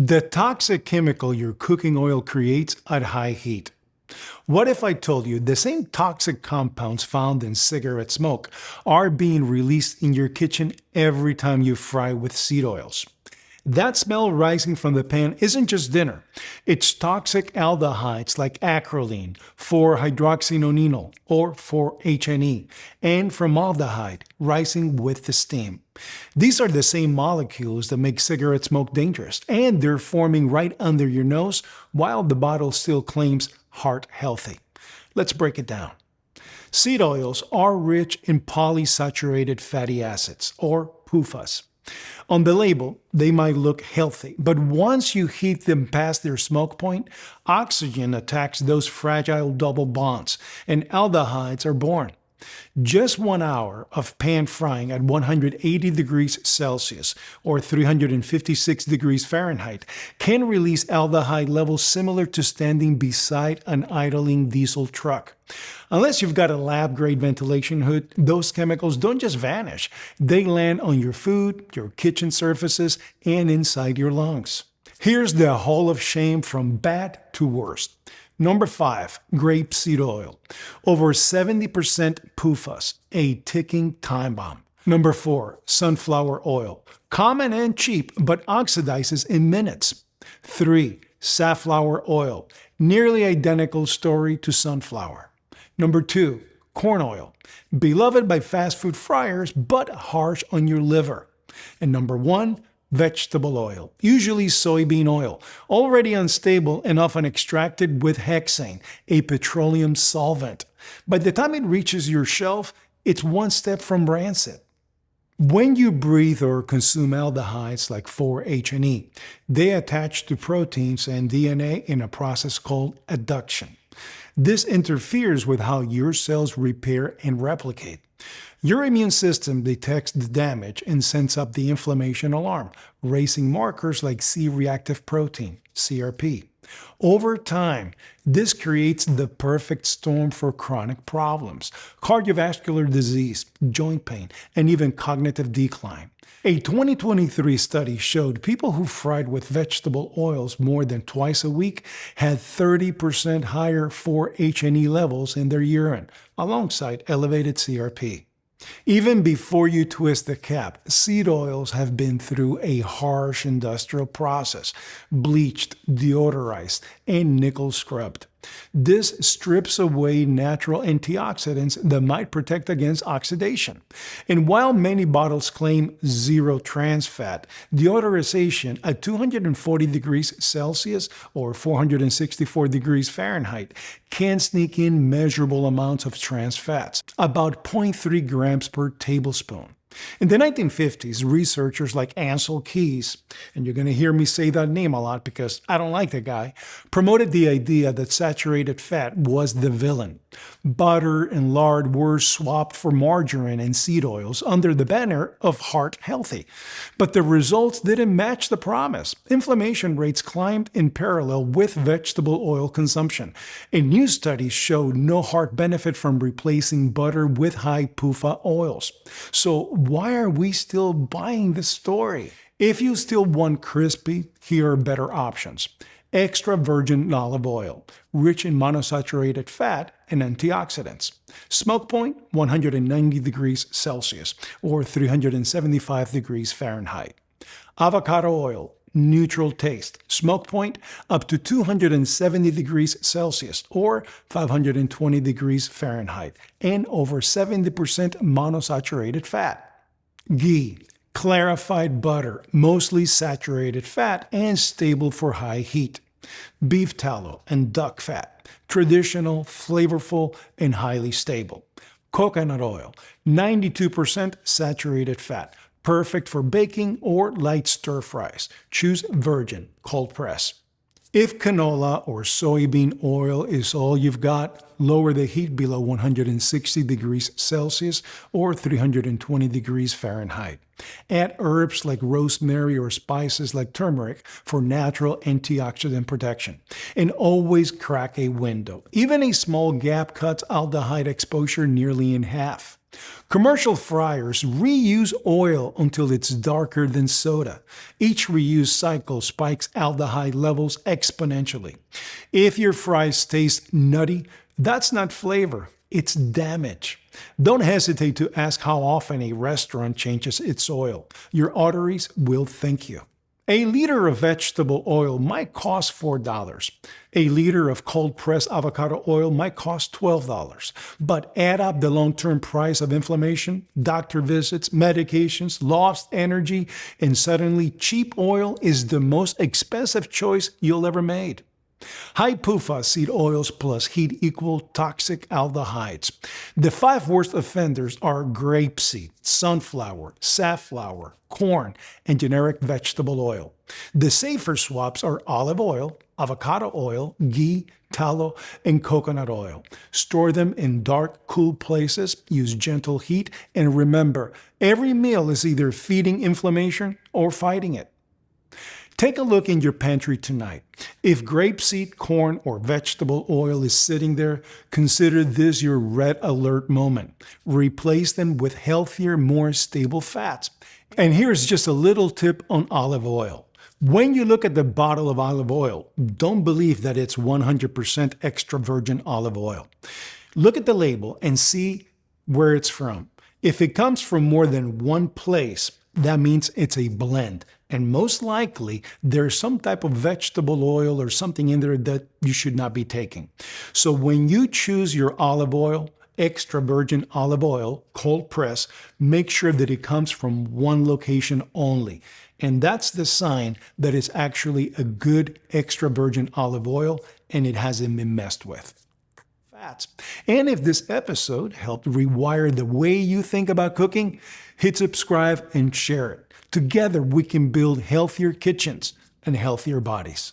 The toxic chemical your cooking oil creates at high heat. What if I told you the same toxic compounds found in cigarette smoke are being released in your kitchen every time you fry with seed oils? That smell rising from the pan isn't just dinner. It's toxic aldehydes like acrolein, 4-hydroxynonenal, or 4-HNE, and formaldehyde rising with the steam. These are the same molecules that make cigarette smoke dangerous, and they're forming right under your nose while the bottle still claims heart healthy. Let's break it down. Seed oils are rich in polysaturated fatty acids, or PUFAs. On the label, they might look healthy, but once you heat them past their smoke point, oxygen attacks those fragile double bonds, and aldehydes are born. Just 1 hour of pan frying at 180 degrees Celsius or 356 degrees Fahrenheit can release aldehyde levels similar to standing beside an idling diesel truck. Unless you've got a lab-grade ventilation hood, those chemicals don't just vanish. They land on your food, your kitchen surfaces, and inside your lungs. Here's the hall of shame from bad to worst. Number 5, grapeseed oil. Over 70% PUFAs, a ticking time bomb. Number 4, sunflower oil. Common and cheap, but oxidizes in minutes. 3, safflower oil. Nearly identical story to sunflower. Number 2, corn oil. Beloved by fast food fryers, but harsh on your liver. And number 1, vegetable oil, usually soybean oil, already unstable and often extracted with hexane, a petroleum solvent. By the time it reaches your shelf, it's one step from rancid. When you breathe or consume aldehydes like 4-HNE, they attach to proteins and DNA in a process called adduction. This interferes with how your cells repair and replicate. Your immune system detects the damage and sends up the inflammation alarm, raising markers like C-reactive protein, CRP. Over time, this creates the perfect storm for chronic problems, cardiovascular disease, joint pain, and even cognitive decline. A 2023 study showed people who fried with vegetable oils more than twice a week had 30% higher 4-HNE levels in their urine, alongside elevated CRP. Even before you twist the cap, seed oils have been through a harsh industrial process, bleached, deodorized, and nickel scrubbed. This strips away natural antioxidants that might protect against oxidation. And while many bottles claim zero trans fat, deodorization at 240 degrees Celsius or 464 degrees Fahrenheit can sneak in measurable amounts of trans fats, about 0.3 grams per tablespoon. In the 1950s, researchers like Ansel Keys, and you're going to hear me say that name a lot because I don't like the guy, promoted the idea that saturated fat was the villain. Butter and lard were swapped for margarine and seed oils under the banner of heart healthy. But the results didn't match the promise. Inflammation rates climbed in parallel with vegetable oil consumption. And new studies showed no heart benefit from replacing butter with high PUFA oils. So why are we still buying this story? If you still want crispy, here are better options. Extra virgin olive oil, rich in monosaturated fat and antioxidants. Smoke point, 190 degrees Celsius or 375 degrees Fahrenheit. Avocado oil, neutral taste. Smoke point, up to 270 degrees Celsius or 520 degrees Fahrenheit, and over 70% monosaturated fat. Ghee, clarified butter, mostly saturated fat and stable for high heat. Beef tallow and duck fat, traditional, flavorful, and highly stable. Coconut oil, 92% saturated fat, perfect for baking or light stir fries. Choose virgin, cold press. If canola or soybean oil is all you've got, lower the heat below 160 degrees Celsius or 320 degrees Fahrenheit. Add herbs like rosemary or spices like turmeric for natural antioxidant protection. And always crack a window. Even a small gap cuts aldehyde exposure nearly in half. Commercial fryers reuse oil until it's darker than soda. Each reuse cycle spikes aldehyde levels exponentially. If your fries taste nutty, that's not flavor, it's damage. Don't hesitate to ask how often a restaurant changes its oil. Your arteries will thank you. A liter of vegetable oil might cost $4. A liter of cold-pressed avocado oil might cost $12. But add up the long-term price of inflammation, doctor visits, medications, lost energy, and suddenly cheap oil is the most expensive choice you'll ever make. High PUFA seed oils plus heat equal toxic aldehydes. The 5 worst offenders are grapeseed, sunflower, safflower, corn, and generic vegetable oil. The safer swaps are olive oil, avocado oil, ghee, tallow, and coconut oil. Store them in dark, cool places, use gentle heat, and remember, every meal is either feeding inflammation or fighting it. Take a look in your pantry tonight. If grapeseed, corn, or vegetable oil is sitting there, consider this your red alert moment. Replace them with healthier, more stable fats. And here's just a little tip on olive oil. When you look at the bottle of olive oil, don't believe that it's 100% extra virgin olive oil. Look at the label and see where it's from. If it comes from more than one place, that means it's a blend. And most likely, there's some type of vegetable oil or something in there that you should not be taking. So when you choose your olive oil, extra virgin olive oil, cold press, make sure that it comes from one location only. And that's the sign that it's actually a good extra virgin olive oil and it hasn't been messed with. Fats. And if this episode helped rewire the way you think about cooking, hit subscribe and share it. Together, we can build healthier kitchens and healthier bodies.